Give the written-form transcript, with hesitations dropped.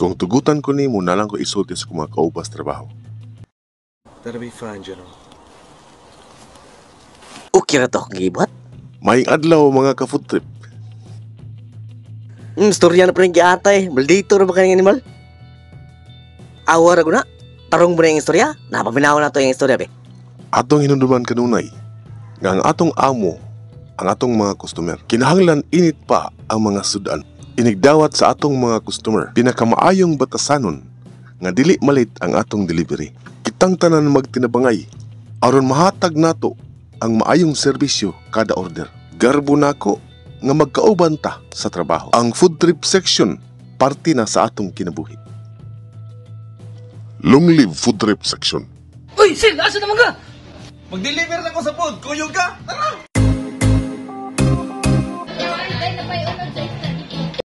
Kung tugutan ko ni mo, nalang ko isulti sa mga kaubas trabaho. That'll be fine, General. Okay ra to akong gibuhat. Maing adlaw mga ka-food trip. Storya na pa rin giatay. Maldito na ba kanyang animal? Awar ako na. Tarong mo na yung istorya. Napaminaw na to yung istorya, be. Atong hinunduman kanunay nga ang atong amo, ang atong mga customer. Kinahanglan init pa ang mga sudan. Inigdawat sa atong mga customer pinakamaayong batasanon nga dili malit ang atong delivery. Kitang tanan magtinabangay aron mahatag nato ang maayong serbisyo kada order. Garbo nako nga magkauban ta sa trabaho. Ang food trip section parte na sa atong kinabuhi. Long live food trip section. Uy, Sil, asa naman ka? Mag-deliver na ko sa food. Kuyog ka. Tara!